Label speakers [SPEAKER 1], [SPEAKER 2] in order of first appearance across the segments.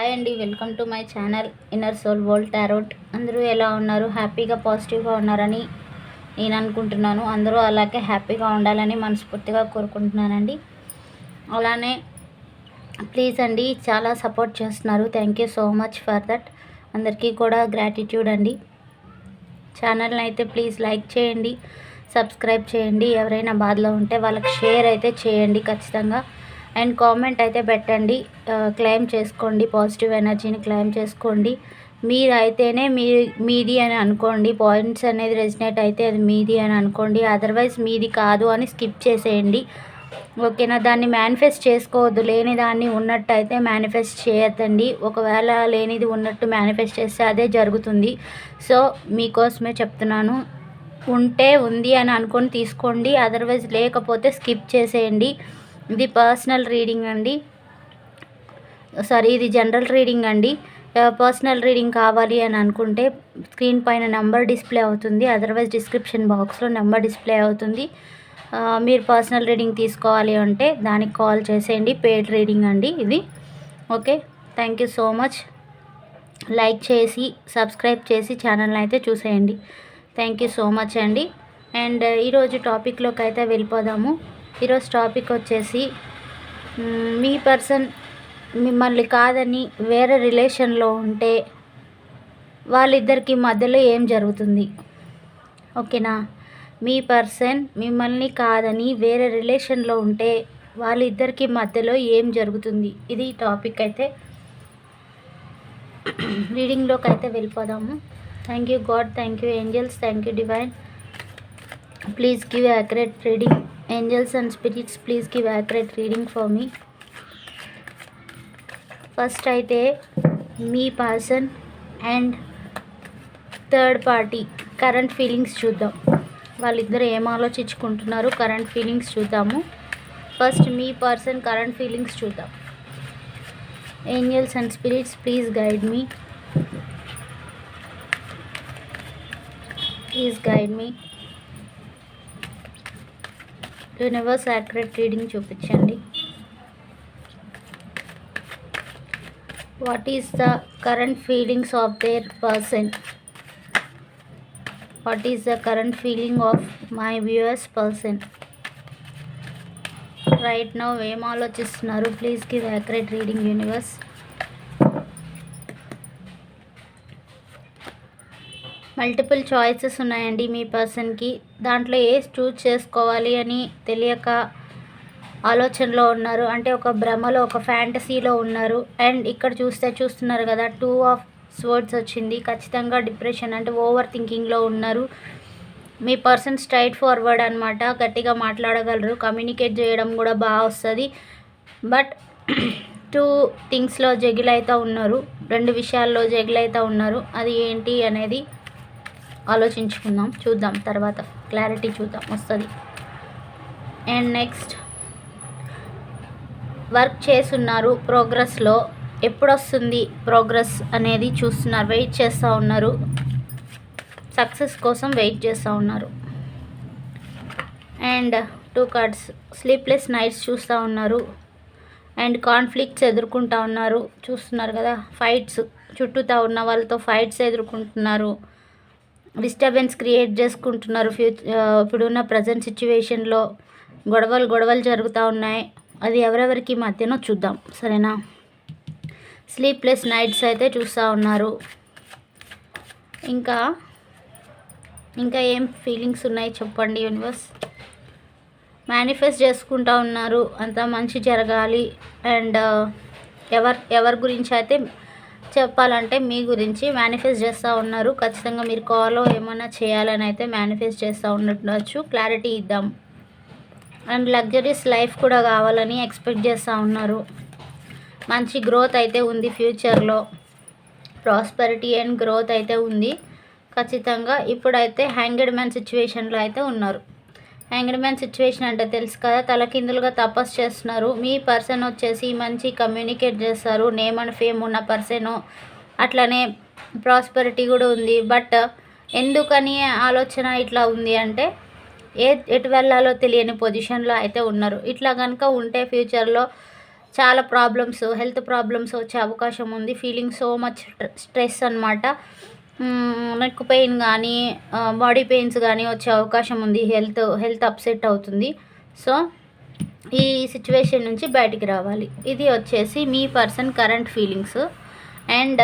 [SPEAKER 1] Hi అండి, welcome to my channel inner soul world tarot. అందరూ ఎలా ఉన్నారు? హ్యాపీగా పాజిటివ్గా ఉన్నారని నేను అనుకుంటున్నాను. అందరూ అలాగే హ్యాపీగా ఉండాలని మనస్ఫూర్తిగా కోరుకుంటున్నానండి. అలానే ప్లీజ్ అండి, చాలా సపోర్ట్ చేస్తున్నారు. Thank you so much for that. అందరికీ కూడా గ్రాటిట్యూడ్ అండి. ఛానల్ని అయితే ప్లీజ్ లైక్ చేయండి, సబ్స్క్రైబ్ చేయండి. ఎవరైనా బాధలో ఉంటే వాళ్ళకి షేర్ అయితే చేయండి ఖచ్చితంగా. అండ్ కామెంట్ అయితే పెట్టండి. క్లెయిమ్ చేసుకోండి, పాజిటివ్ ఎనర్జీని క్లెయిమ్ చేసుకోండి. మీరు అయితేనే మీది అని అనుకోండి. పాయింట్స్ అనేది రెజినేట్ అయితే అది మీది అని అనుకోండి. అదర్వైజ్ మీది కాదు అని స్కిప్ చేసేయండి. ఓకేనా? దాన్ని మేనిఫెస్ట్ చేసుకోవద్దు. లేని దాన్ని ఉన్నట్టు అయితే మేనిఫెస్ట్ చేయొద్దండి. ఒకవేళ లేనిది ఉన్నట్టు మేనిఫెస్ట్ చేస్తే అదే జరుగుతుంది. సో మీకోసమే చెప్తున్నాను. ఉంటే ఉంది అని అనుకొని తీసుకోండి. అదర్వైజ్ లేకపోతే స్కిప్ చేసేయండి. ఇది పర్సనల్ రీడింగ్ అండి, ఇది జనరల్ రీడింగ్ అండి. పర్సనల్ రీడింగ్ కావాలి అని అనుకుంటే స్క్రీన్ పైన నెంబర్ డిస్ప్లే అవుతుంది. అదర్వైజ్ డిస్క్రిప్షన్ బాక్స్లో నెంబర్ డిస్ప్లే అవుతుంది. మీరు పర్సనల్ రీడింగ్ తీసుకోవాలి అంటే దానికి కాల్ చేసేయండి. పెయిడ్ రీడింగ్ అండి ఇది. Okay, thank you so much. Like చేసి సబ్స్క్రైబ్ చేసి ఛానల్ని అయితే చూసేయండి. థ్యాంక్ యూ సో మచ్ అండి. అండ్ ఈరోజు టాపిక్లోకి అయితే వెళ్ళిపోదాము. ఈరోజు టాపిక్ వచ్చేసి మీ పర్సన్ మిమ్మల్ని కాదని వేరే రిలేషన్లో ఉంటే వాళ్ళిద్దరికి మధ్యలో ఏం జరుగుతుంది? ఓకేనా? మీ పర్సన్ మిమ్మల్ని కాదని వేరే రిలేషన్లో ఉంటే వాళ్ళిద్దరికి మధ్యలో ఏం జరుగుతుంది? ఇది టాపిక్ అయితే. రీడింగ్లోకి అయితే వెళ్ళిపోదాము. Thank you God, thank you angels, thank you divine. Please give accurate reading. Angels and spirits, please give accurate reading for me. First అయితే మీ person and third party current feelings చూద్దాం. వాళ్ళిద్దరు ఏం ఆలోచించుకుంటున్నారు కరెంట్ ఫీలింగ్స్ చూద్దాము. First మీ person current feelings చూద్దాం. Angels and spirits, please guide me. Please guide me. Universe accurate reading చూపించండి. What is the current feelings of their person? What is the current feeling of my viewers person? Right now ఏం ఆలోచిస్తున్నారు? Please give accurate reading universe. Multiple choices ఉన్నాయండి మీ పర్సన్కి. దాంట్లో ఏ చూస్ చేసుకోవాలి అని తెలియక ఆలోచనలో ఉన్నారు. అంటే ఒక భ్రమలో, ఒక ఫ్యాంటసీలో ఉన్నారు. అండ్ ఇక్కడ చూస్తున్నారు కదా, 2 ఆఫ్ స్వర్డ్స్ వచ్చింది. ఖచ్చితంగా డిప్రెషన్ అంటే ఓవర్ థింకింగ్లో ఉన్నారు. మీ పర్సన్ స్ట్రైట్ ఫార్వర్డ్ అనమాట. గట్టిగా మాట్లాడగలరు, కమ్యూనికేట్ చేయడం కూడా బాగా వస్తుంది. బట్ 2 థింగ్స్లో జగిలైతే ఉన్నారు. 2 విషయాల్లో జగిలైతే ఉన్నారు. అది ఏంటి అనేది ఆలోచించుకుందాం, చూద్దాం, తర్వాత క్లారిటీ చూద్దాం, వస్తుంది. అండ్ నెక్స్ట్ వర్క్ చేస్తున్నారు ప్రోగ్రెస్లో. ఎప్పుడు వస్తుంది ప్రోగ్రెస్ అనేది చూస్తున్నారు, వెయిట్ చేస్తూ ఉన్నారు. సక్సెస్ కోసం వెయిట్ చేస్తూ ఉన్నారు. అండ్ 2 కార్డ్స్ స్లీప్లెస్ నైట్స్ చూస్తూ ఉన్నారు. అండ్ కాన్ఫ్లిక్ట్స్ ఎదుర్కొంటూ ఉన్నారు. చూస్తున్నారు కదా, ఫైట్స్, చుట్టూతా ఉన్న వాళ్ళతో ఫైట్స్ ఎదుర్కొంటున్నారు. డిస్టర్బెన్స్ క్రియేట్ చేసుకుంటున్నారు. ఇప్పుడున్న ప్రజెంట్ సిచ్యువేషన్లో గొడవలు జరుగుతూ ఉన్నాయి. అది ఎవరెవరికి మధ్యనో చూద్దాం, సరేనా? స్లీప్లెస్ నైట్స్ అయితే చూస్తూ ఉన్నారు. ఇంకా ఏం ఫీలింగ్స్ ఉన్నాయి చెప్పండి యూనివర్స్. మేనిఫెస్ట్ చేసుకుంటూ ఉన్నారు, అంతా మంచి జరగాలి. అండ్ ఎవరి గురించి అయితే చెప్పాలంటే మీ గురించి మేనిఫెస్ట్ చేస్తూ ఉన్నారు. ఖచ్చితంగా మీరు కాల్లో ఏమైనా చేయాలని అయితే మేనిఫెస్ట్ చేస్తూ ఉండొచ్చు. క్లారిటీ ఇద్దాం. అండ్ లగ్జరీస్ లైఫ్ కూడా కావాలని ఎక్స్పెక్ట్ చేస్తూ ఉన్నారు. మంచి గ్రోత్ అయితే ఉంది ఫ్యూచర్లో. ప్రాస్పెరిటీ అండ్ గ్రోత్ అయితే ఉంది ఖచ్చితంగా. ఇప్పుడైతే హ్యాంగ్డ్ మ్యాన్ సిచ్యువేషన్లో అయితే ఉన్నారు. హ్యాంగ్డ్ మ్యాన్ సిచ్యువేషన్ అంటే తెలుసు కదా, తలకిందులుగా తపస్సు చేస్తున్నారు. మీ పర్సన్ వచ్చేసి మంచి కమ్యూనికేట్ చేస్తారు, నేమ్ అండ్ ఫేమ్ ఉన్న పర్సను. అట్లనే ప్రాస్పెరిటీ కూడా ఉంది. బట్ ఎందుకని ఆలోచన ఇట్లా ఉంది అంటే ఎటు వెళ్ళాలో తెలియని పొజిషన్లో అయితే ఉన్నారు. ఇట్లా కనుక ఉంటే ఫ్యూచర్లో చాలా ప్రాబ్లమ్స్, హెల్త్ ప్రాబ్లమ్స్ వచ్చే అవకాశం ఉంది. ఫీలింగ్ సో మచ్ స్ట్రెస్ అనమాట. నెక్ పెయిన్ కానీ బాడీ పెయిన్స్ కానీ వచ్చే అవకాశం ఉంది. హెల్త్ అప్సెట్ అవుతుంది. సో ఈ సిచ్యువేషన్ నుంచి బయటికి రావాలి. ఇది వచ్చేసి మీ person current feelings. And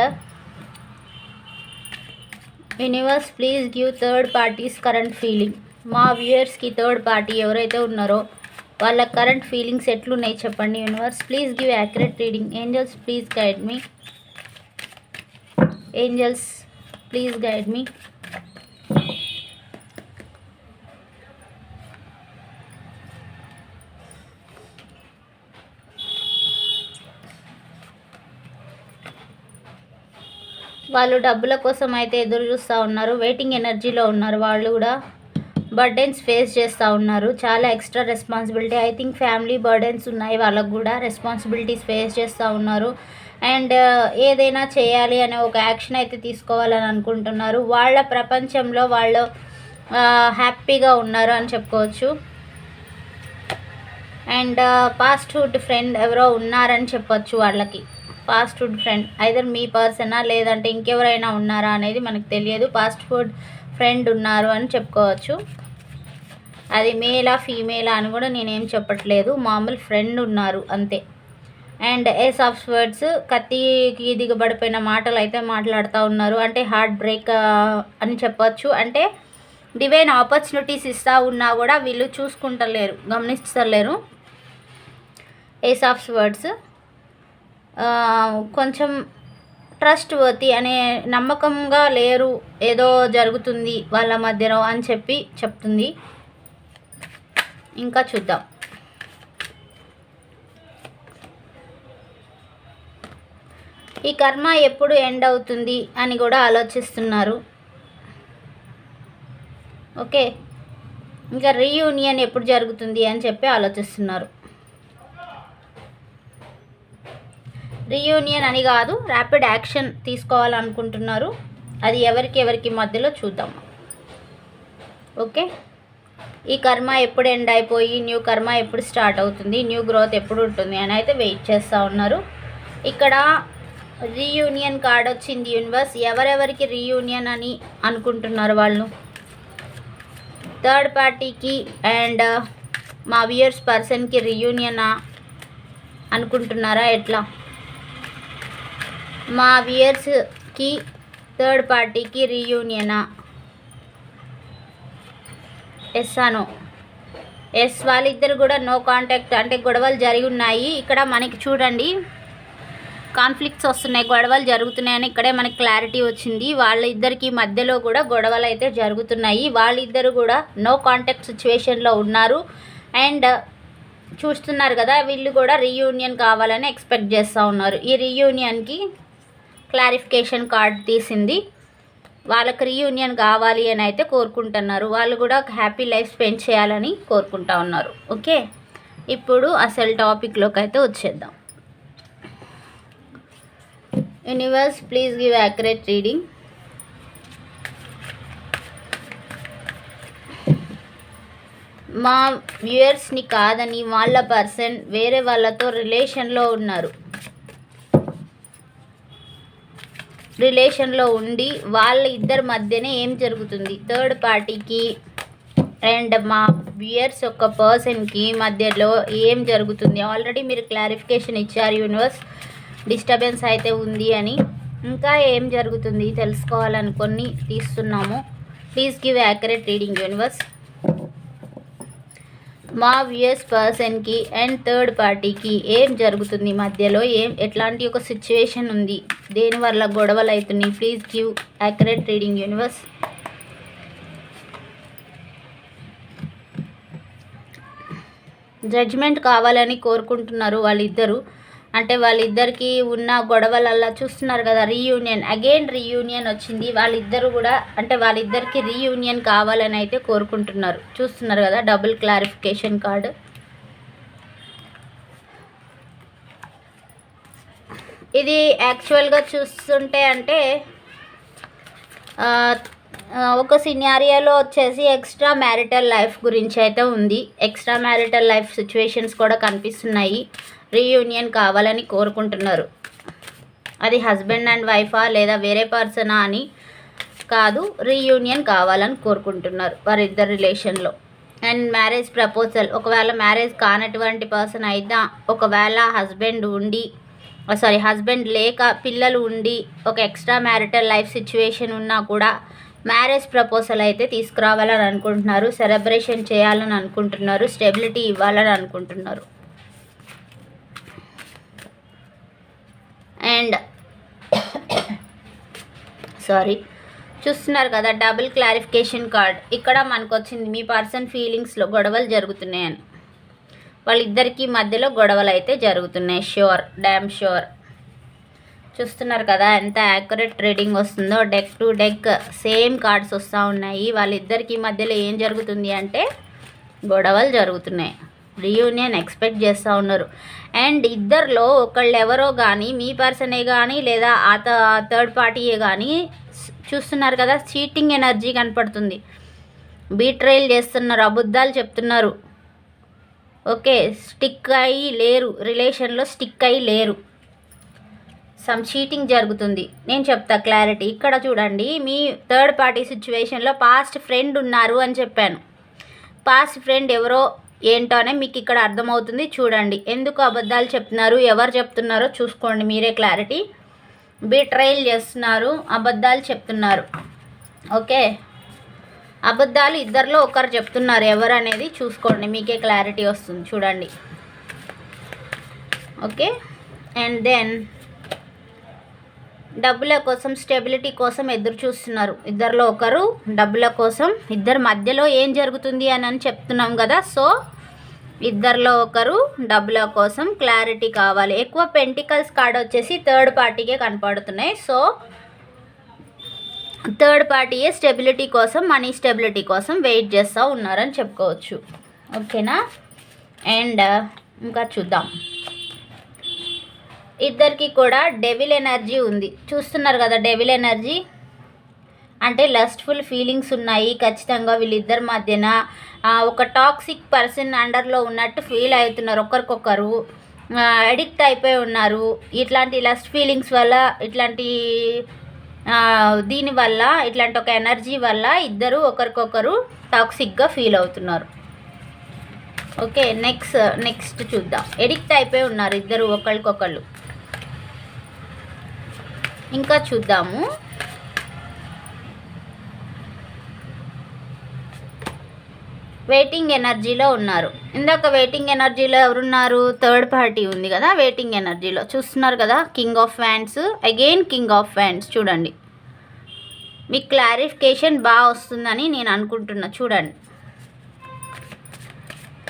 [SPEAKER 1] universe please give third parties current feeling. మా వ్యూయర్స్కి థర్డ్ పార్టీ ఎవరైతే ఉన్నారో వాళ్ళ కరెంట్ ఫీలింగ్స్ ఎట్లున్నాయి చెప్పండి. Universe please give accurate reading. Angels please guide me. Angels please guide me. వాళ్ళు డబ్బుల కోసం అయితే ఎదురు చూస్తూ ఉన్నారు. వెయిటింగ్ ఎనర్జీలో ఉన్నారు. వాళ్ళు కూడా బర్డెన్స్ ఫేస్ చేస్తూ ఉన్నారు. చాలా extra responsibility, I think family burdens ఉన్నాయి వాళ్ళకు కూడా. రెస్పాన్సిబిలిటీస్ ఫేస్ చేస్తూ ఉన్నారు. అండ్ ఏదైనా చేయాలి అనే ఒక యాక్షన్ అయితే తీసుకోవాలని అనుకుంటున్నారు. వాళ్ళ ప్రపంచంలో వాళ్ళు హ్యాపీగా ఉన్నారు అని చెప్పుకోవచ్చు. అండ్ పాస్ట్హుడ్ ఫ్రెండ్ ఎవరో ఉన్నారని చెప్పొచ్చు. వాళ్ళకి పాస్ట్హుడ్ ఫ్రెండ్ ఐదర్ మీ పర్సనా లేదంటే ఇంకెవరైనా ఉన్నారా అనేది మనకు తెలియదు. పాస్ట్హుడ్ ఫ్రెండ్ ఉన్నారు అని చెప్పుకోవచ్చు. అది మేలా ఫీమేలా అని కూడా నేనేం చెప్పట్లేదు, మామూలు ఫ్రెండ్ ఉన్నారు అంతే. అండ్ ఏస్ ఆఫ్ స్వర్డ్స్, కత్తికి దిగబడిపోయిన మాటలు అయితే మాట్లాడుతూ ఉన్నారు. అంటే హార్ట్ బ్రేక్ అని చెప్పొచ్చు. అంటే డివైన్ ఆపర్చునిటీస్ ఇస్తూ ఉన్నా కూడా వీళ్ళు చూసుకుంటలేరు, గమనిస్తలేరు. ఏస్ ఆఫ్ స్వర్డ్స్ కొంచెం ట్రస్ట్ వర్తి అనే నమ్మకంగా లేరు. ఏదో జరుగుతుంది వాళ్ళ మధ్యలో అని చెప్తుంది. ఇంకా చూద్దాం. ఈ కర్మ ఎప్పుడు ఎండ్ అవుతుంది అని కూడా ఆలోచిస్తున్నారు. ఓకే, ఇంకా రీయూనియన్ ఎప్పుడు జరుగుతుంది అని చెప్పి ఆలోచిస్తున్నారు. రీయూనియన్ అని కాదు, ర్యాపిడ్ యాక్షన్ తీసుకోవాలనుకుంటున్నారు. అది ఎవరికి మధ్యలో చూద్దాం. ఓకే, ఈ కర్మ ఎప్పుడు ఎండ్ అయిపోయి న్యూ కర్మ ఎప్పుడు స్టార్ట్ అవుతుంది, న్యూ గ్రోత్ ఎప్పుడు ఉంటుంది అని అయితే వెయిట్ చేస్తూ ఉన్నారు. ఇక్కడ రీయూనియన్ కార్డ్ వచ్చింది. యూనివర్స్ ఎవరెవరికి రీయూనియన్ అని అనుకుంటున్నారు వాళ్ళు? థర్డ్ పార్టీకి అండ్ మా వ్యూయర్స్ పర్సన్కి రీయూనియనా అనుకుంటున్నారా? ఎట్లా? మా వ్యూయర్స్కి థర్డ్ పార్టీకి రీయూనియనా? ఎస్ అనో? ఎస్, వాళ్ళిద్దరు కూడా నో కాంటాక్ట్, అంటే గొడవలు జరిగి ఉన్నాయి. ఇక్కడ మనకి చూడండి కాన్ఫ్లిక్ట్స్ వస్తున్నాయి, గొడవలు జరుగుతున్నాయని ఇక్కడే మనకి క్లారిటీ వచ్చింది. వాళ్ళిద్దరికి మధ్యలో కూడా గొడవలు అయితే జరుగుతున్నాయి. వాళ్ళిద్దరు కూడా నో కాంటాక్ట్ సిచ్యువేషన్లో ఉన్నారు. అండ్ చూస్తున్నారు కదా, వీళ్ళు కూడా రీయూనియన్ కావాలని ఎక్స్పెక్ట్ చేస్తూ ఉన్నారు. ఈ రీయూనియన్కి క్లారిఫికేషన్ కార్డ్ తీసింది. వాళ్ళకి రీయూనియన్ కావాలి అని అయితే కోరుకుంటున్నారు. వాళ్ళు కూడా హ్యాపీ లైఫ్ స్పెండ్ చేయాలని కోరుకుంటా ఉన్నారు. ఓకే, ఇప్పుడు అసలు టాపిక్లోకి అయితే వచ్చేద్దాం. Universe please give accurate reading. మా వ్యూయర్స్ని కాదని వాళ్ళ పర్సన్ వేరే వాళ్ళతో రిలేషన్లో ఉన్నారు. రిలేషన్లో ఉండి వాళ్ళ ఇద్దరి మధ్యనే ఏం జరుగుతుంది, థర్డ్ పార్టీకి అండ్ మా వ్యూయర్స్ యొక్క పర్సన్కి మధ్యలో ఏం జరుగుతుంది? ఆల్రెడీ మీరు క్లారిఫికేషన్ ఇచ్చారు యూనివర్స్, డిస్టర్బెన్స్ అయితే ఉంది అని. ఇంకా ఏం జరుగుతుంది తెలుసుకోవాలనుకొని తీస్తున్నాము. Please give accurate reading universe. మా వ్యూయర్స్ పర్సన్కి అండ్ థర్డ్ పార్టీకి ఏం జరుగుతుంది మధ్యలో? ఎట్లాంటి ఒక సిచ్యువేషన్ ఉంది? దేనివల్ల గొడవలు అవుతున్నాయి? Please give accurate reading universe. Judgement కావాలని కోరుకుంటున్నారు వాళ్ళిద్దరూ. అంటే వాళ్ళిద్దరికి ఉన్న గొడవలల్లా చూస్తున్నారు కదా, రీయూనియన్, అగైన్ రీయూనియన్ వచ్చింది. వాళ్ళిద్దరు కూడా అంటే వాళ్ళిద్దరికి రీయూనియన్ కావాలని అయితే కోరుకుంటున్నారు. చూస్తున్నారు కదా, డబుల్ క్లారిఫికేషన్ కార్డు. ఇది యాక్చువల్గా చూస్తుంటే అంటే ఒక సినారియోలో వచ్చేసి ఎక్స్ట్రా మ్యారిటల్ లైఫ్ గురించి అయితే ఉంది. ఎక్స్ట్రా మ్యారిటల్ లైఫ్ సిచ్యువేషన్స్ కూడా కనిపిస్తున్నాయి. రీయూనియన్ కావాలని కోరుకుంటున్నారు. అది హస్బెండ్ అండ్ వైఫా లేదా వేరే పర్సనా అని కాదు, రీయూనియన్ కావాలని కోరుకుంటున్నారు వారిద్దరు రిలేషన్లో. అండ్ మ్యారేజ్ ప్రపోజల్, ఒకవేళ మ్యారేజ్ కానటువంటి పర్సన్ అయితే, ఒకవేళ హస్బెండ్ లేక పిల్లలు ఉండి ఒక ఎక్స్ట్రా మ్యారిటల్ లైఫ్ సిచ్యువేషన్ ఉన్నా కూడా మ్యారేజ్ ప్రపోజల్ అయితే తీసుకురావాలని అనుకుంటున్నారు. సెలబ్రేషన్ చేయాలని అనుకుంటున్నారు. స్టెబిలిటీ ఇవ్వాలని అనుకుంటున్నారు. అండ్ చూస్తున్నారు కదా, డబుల్ క్లారిఫికేషన్ కార్డ్. ఇక్కడ మనకు వచ్చింది మీ పర్సన్ ఫీలింగ్స్లో గొడవలు జరుగుతున్నాయని. వాళ్ళిద్దరికీ మధ్యలో గొడవలు అయితే జరుగుతున్నాయి. Sure, damn sure. చూస్తున్నారు కదా ఎంత యాక్యురేట్ రీడింగ్ వస్తుందో. Deck to deck same cards వస్తూ ఉన్నాయి. వాళ్ళిద్దరికీ మధ్యలో ఏం జరుగుతుంది అంటే గొడవలు జరుగుతున్నాయి. రీయూనియన్ ఎక్స్పెక్ట్ చేస్తూ ఉన్నారు. అండ్ ఇద్దరిలో ఒకళ్ళు ఎవరో కానీ, మీ పర్సనే కానీ లేదా థర్డ్ పార్టీయే కానీ, చూస్తున్నారు కదా చీటింగ్ ఎనర్జీ కనపడుతుంది. బీట్రైల్ చేస్తున్నారు, అబద్ధాలు చెప్తున్నారు. ఓకే, స్టిక్ అయ్యి లేరు, రిలేషన్లో స్టిక్ అయ్యి లేరు. సమ్ చీటింగ్ జరుగుతుంది. నేను చెప్తా క్లారిటీ. ఇక్కడ చూడండి, మీ థర్డ్ పార్టీ సిచ్యువేషన్లో పాస్ట్ ఫ్రెండ్ ఉన్నారు అని చెప్పాను. పాస్ట్ ఫ్రెండ్ ఎవరో ఏంటో అనే మీకు ఇక్కడ అర్థమవుతుంది. చూడండి ఎందుకు అబద్ధాలు చెప్తున్నారు, ఎవరు చెప్తున్నారో చూసుకోండి మీరే క్లారిటీ. బీట్రైల్ చేస్తున్నారు, అబద్ధాలు చెప్తున్నారు. ఓకే, అబద్ధాలు ఇద్దరిలో ఒకరు చెప్తున్నారు. ఎవరు అనేది చూసుకోండి, మీకే క్లారిటీ వస్తుంది. చూడండి. ఓకే, అండ్ దెన్ డబ్బుల కోసం, స్టెబిలిటీ కోసం ఎదురు చూస్తున్నారు. ఇద్దరిలో ఒకరు డబ్బుల కోసం, ఇద్దరి మధ్యలో ఏం జరుగుతుంది అని చెప్తున్నాం కదా. సో ఇద్దరిలో ఒకరు డబ్బుల కోసం క్లారిటీ కావాలి. ఎక్కువ పెంటికల్స్ కార్డ్ వచ్చేసి థర్డ్ పార్టీకే కనపడుతున్నాయి. సో థర్డ్ పార్టీయే స్టెబిలిటీ కోసం, మనీ స్టెబిలిటీ కోసం వెయిట్ చేస్తూ ఉన్నారని చెప్పుకోవచ్చు. ఓకేనా. అండ్ ఇంకా చూద్దాం. ఇద్దరికి కూడా డెవిల్ ఎనర్జీ ఉంది. చూస్తున్నారు కదా, డెవిల్ ఎనర్జీ అంటే లస్ట్ఫుల్ ఫీలింగ్స్ ఉన్నాయి ఖచ్చితంగా వీళ్ళిద్దరి మధ్యన. ఒక టాక్సిక్ పర్సన్ అండర్లో ఉన్నట్టు ఫీల్ అవుతున్నారు. ఒకరికొకరు అడిక్ట్ అయిపోయి ఉన్నారు. ఇట్లాంటి లస్ట్ ఫీలింగ్స్ వల్ల, ఇట్లాంటి దీనివల్ల, ఇట్లాంటి ఒక ఎనర్జీ వల్ల ఇద్దరు ఒకరికొకరు టాక్సిక్గా ఫీల్ అవుతున్నారు. ఓకే, నెక్స్ట్ చూద్దాం. ఎడిక్ట్ అయిపోయి ఉన్నారు ఇద్దరు ఒకరికొకళ్ళు. ఇంకా చూద్దాము. వెయిటింగ్ ఎనర్జీలో ఉన్నారు. ఇందాక వెయిటింగ్ ఎనర్జీలో ఎవరున్నారు? థర్డ్ పార్టీ ఉంది కదా వెయిటింగ్ ఎనర్జీలో. చూస్తున్నారు కదా, king of hands, again king of hands. చూడండి, మీకు క్లారిఫికేషన్ బాగా వస్తుందని నేను అనుకుంటున్నా. చూడండి,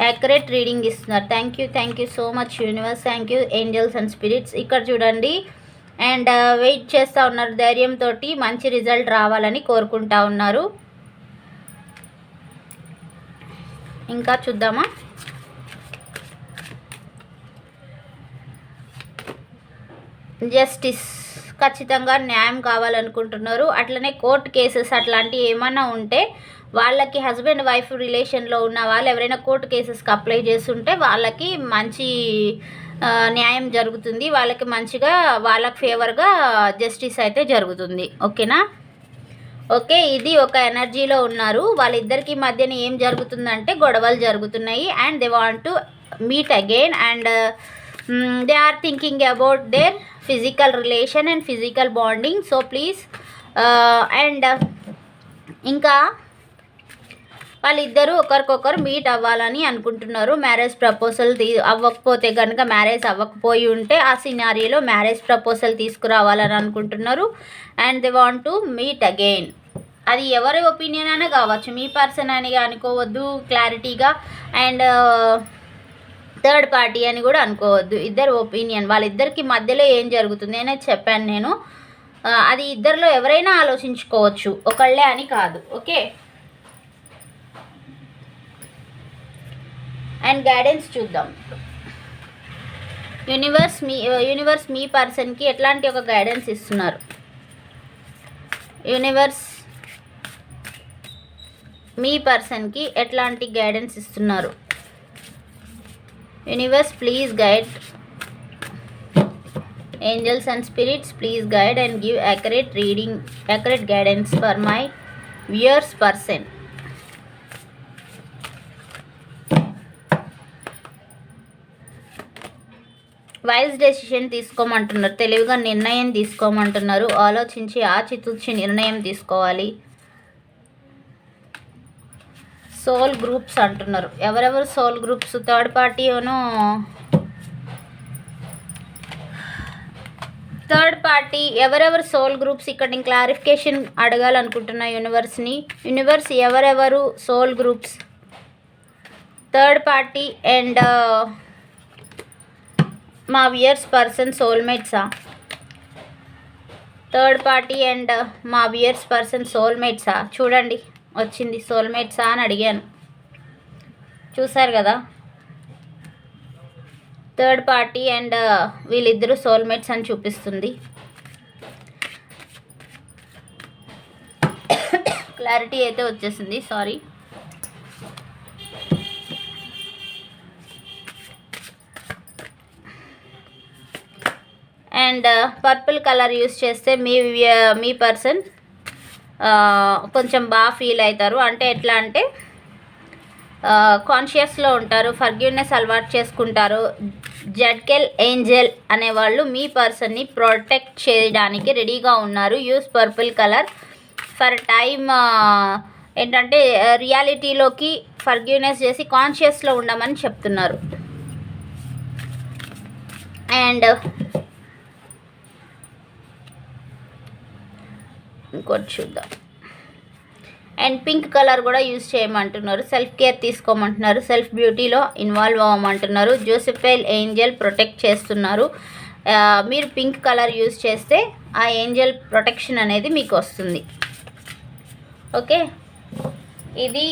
[SPEAKER 1] యాక్యురేట్ రీడింగ్ ఇస్తున్నారు. Thank you so much universe. Thank you angels and spirits. ఇక్కడ చూడండి. అండ్ వెయిట్ చేస్తూ ఉన్నారు. ధైర్యంతో మంచి రిజల్ట్ రావాలని కోరుకుంటా ఉన్నారు. ఇంకా చూద్దామా. జస్టిస్, ఖచ్చితంగా న్యాయం కావాలనుకుంటున్నారు. అట్లనే కోర్టు కేసెస్ అట్లాంటివి ఏమైనా ఉంటే వాళ్ళకి, హస్బెండ్ వైఫ్ రిలేషన్లో ఉన్న వాళ్ళు ఎవరైనా కోర్టు కేసెస్కి అప్లై చేస్తుంటే వాళ్ళకి మంచి న్యాయం జరుగుతుంది. వాళ్ళకి మంచిగా, వాళ్ళకి ఫేవర్గా జస్టిస్ అయితే జరుగుతుంది. ఓకేనా. ఓకే, ఇది ఒక ఎనర్జీలో ఉన్నారు. వాళ్ళిద్దరికి మధ్యన ఏం జరుగుతుందంటే గొడవలు జరుగుతున్నాయి. And they want to meet again and they are thinking about their physical relation and physical bonding. So please. And ఇంకా వాళ్ళిద్దరూ ఒకరికొకరు మీట్ అవ్వాలని అనుకుంటున్నారు. మ్యారేజ్ ప్రపోజల్ అవ్వకపోతే కనుక, మ్యారేజ్ అవ్వకపోయి ఉంటే ఆ సినారియోలో మ్యారేజ్ ప్రపోజల్ తీసుకురావాలని అనుకుంటున్నారు. And they want to meet again. అది ఎవరి ఒపీనియన్ అయినా కావచ్చు, మీ పర్సన్ అని అనుకోవద్దు క్లారిటీగా. అండ్ థర్డ్ పార్టీ అని కూడా అనుకోవద్దు. ఇద్దరు ఒపీనియన్. వాళ్ళిద్దరికి మధ్యలో ఏం జరుగుతుంది అనేది చెప్పాను నేను. అది ఇద్దరిలో ఎవరైనా ఆలోచించుకోవచ్చు, ఒకళ్ళే అని కాదు. ఓకే. అండ్ గైడెన్స్ చూద్దాం. యూనివర్స్ మీ పర్సన్కి ఎట్లాంటి ఒక గైడెన్స్ ఇస్తున్నారు? యూనివర్స్ మీ పర్సన్కి ఎట్లాంటి గైడెన్స్ ఇస్తున్నారు? Universe please guide Angels and spirits, please guide and give accurate guidance for my viewers person. Wise decision తీసుకోమంటున్నారు, తెలివిగా నిర్ణయం తీసుకోమంటున్నారు, ఆలోచించి ఆచితూచి నిర్ణయం తీసుకోవాలి. సోల్ గ్రూప్స్ అంటున్నారు. ఎవరెవరు సోల్ గ్రూప్స్? థర్డ్ పార్టీ ఎవరెవరు సోల్ గ్రూప్స్? ఇక్కడ నేను క్లారిఫికేషన్ అడగాలనుకుంటున్నా యూనివర్స్ ఎవరెవరు soul groups? Third party and మా వియర్స్ పర్సన్ సోల్మేట్సా? థర్డ్ పార్టీ అండ్ మా వియర్స్ పర్సన్ సోల్మేట్సా? చూడండి వచ్చింది సోల్మేట్సా అని అడిగాను, చూసారు కదా. థర్డ్ పార్టీ అండ్ వీళ్ళిద్దరూ సోల్మేట్స్ అని చూపిస్తుంది. క్లారిటీ అయితే వచ్చేసింది, sorry. And purple colour use చేస్తే మీ పర్సన్ కొంచెం బాగా ఫీల్ అవుతారు. అంటే ఎట్లా అంటే కాన్షియస్లో ఉంటారు, ఫర్గివ్నెస్ అలవాటు చేసుకుంటారు. జడ్కెల్ ఏంజల్ అనేవాళ్ళు మీ పర్సన్ని ప్రొటెక్ట్ చేయడానికి రెడీగా ఉన్నారు. Use purple colour for time ఏంటంటే రియాలిటీలోకి ఫర్గివ్నెస్ చేసి కాన్షియస్లో ఉండమని చెప్తున్నారు. అండ్ ఇంకోటి చూద్దాం. అండ్ పింక్ కలర్ కూడా యూజ్ చేయమంటున్నారు. సెల్ఫ్ కేర్ తీసుకోమంటున్నారు. సెల్ఫ్ బ్యూటీలో ఇన్వాల్వ్ అవ్వమంటున్నారు. జోసెఫైల్ ఏంజల్ ప్రొటెక్ట్ చేస్తున్నారు. మీరు పింక్ కలర్ యూజ్ చేస్తే ఆ ఏంజల్ ప్రొటెక్షన్ అనేది మీకు వస్తుంది. ఓకే, ఇది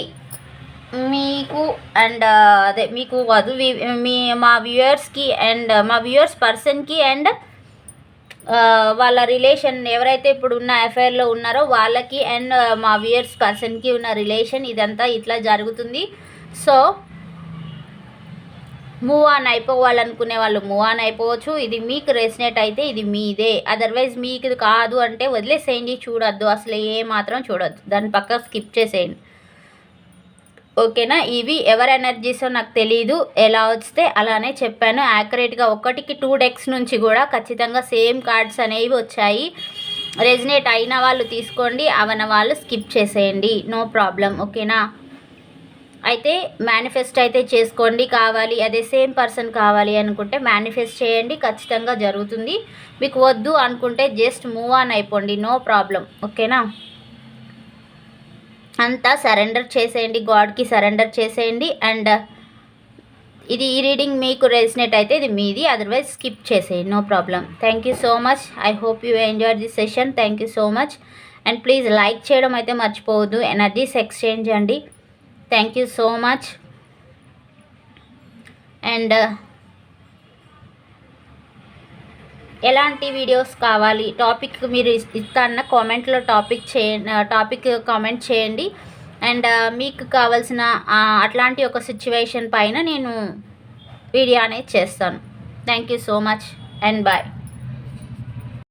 [SPEAKER 1] మీకు అండ్ అదే మీకు కాదు, మా వ్యూయర్స్కి అండ్ మా వ్యూయర్స్ పర్సన్కి అండ్ వాళ్ళ రిలేషన్ ఎవరైతే ఇప్పుడు ఉన్న అఫైర్లో ఉన్నారో వాళ్ళకి అండ్ మా వ్యూయర్స్ పర్సన్కి ఉన్న రిలేషన్ ఇదంతా ఇట్లా జరుగుతుంది. సో మూవ్ ఆన్ అయిపోవాలనుకునే వాళ్ళు మూవ్ ఆన్ అయిపోవచ్చు. ఇది మీకు రెసినేట్ అయితే ఇది మీదే, అదర్వైజ్ మీకు ఇది కాదు అంటే వదిలేసేయండి, చూడొద్దు, అసలు ఏ మాత్రం చూడొద్దు, దాని పక్క స్కిప్ చేసేయండి. ఓకేనా. ఇవి ఎవరి ఎనర్జీసో నాకు తెలీదు, ఎలా వస్తే అలానే చెప్పాను. యాక్యురేట్గా 1కి 2 డెక్స్ నుంచి కూడా ఖచ్చితంగా సేమ్ కార్డ్స్ అనేవి వచ్చాయి. రెజినేట్ అయిన వాళ్ళు తీసుకోండి, అవన వాళ్ళు స్కిప్ చేసేయండి, నో ప్రాబ్లం. ఓకేనా. అయితే మేనిఫెస్ట్ అయితే చేసుకోండి. కావాలి అదే సేమ్ పర్సన్ కావాలి అనుకుంటే మేనిఫెస్ట్ చేయండి, ఖచ్చితంగా జరుగుతుంది. మీకు వద్దు అనుకుంటే జస్ట్ మూవ్ ఆన్ అయిపోండి, నో ప్రాబ్లం. ఓకేనా. అంతా సరెండర్ చేసేయండి, గాడ్కి సరెండర్ చేసేయండి. అండ్ ఇది ఈ రీడింగ్ మీకు రెసినేట్ అయితే ఇది మీది, అదర్వైజ్ స్కిప్ చేసేయండి, no problem. Thank you so much. I hope you enjoy this session. Thank you so much. And please like చేయడం అయితే మర్చిపోవద్దు. ఎనర్జీస్ ఎక్స్చేంజ్ అండి. Thank you so much. And ఎలాంటి వీడియోస్ కావాలి, టాపిక్ మీరు ఇస్తాన్న కామెంట్లో టాపిక్ కామెంట్ చేయండి. అండ్ మీకు కావాల్సిన అట్లాంటి ఒక సిచ్యువేషన్ పైన నేను వీడియో అనేది చేస్తాను. Thank you so much and bye.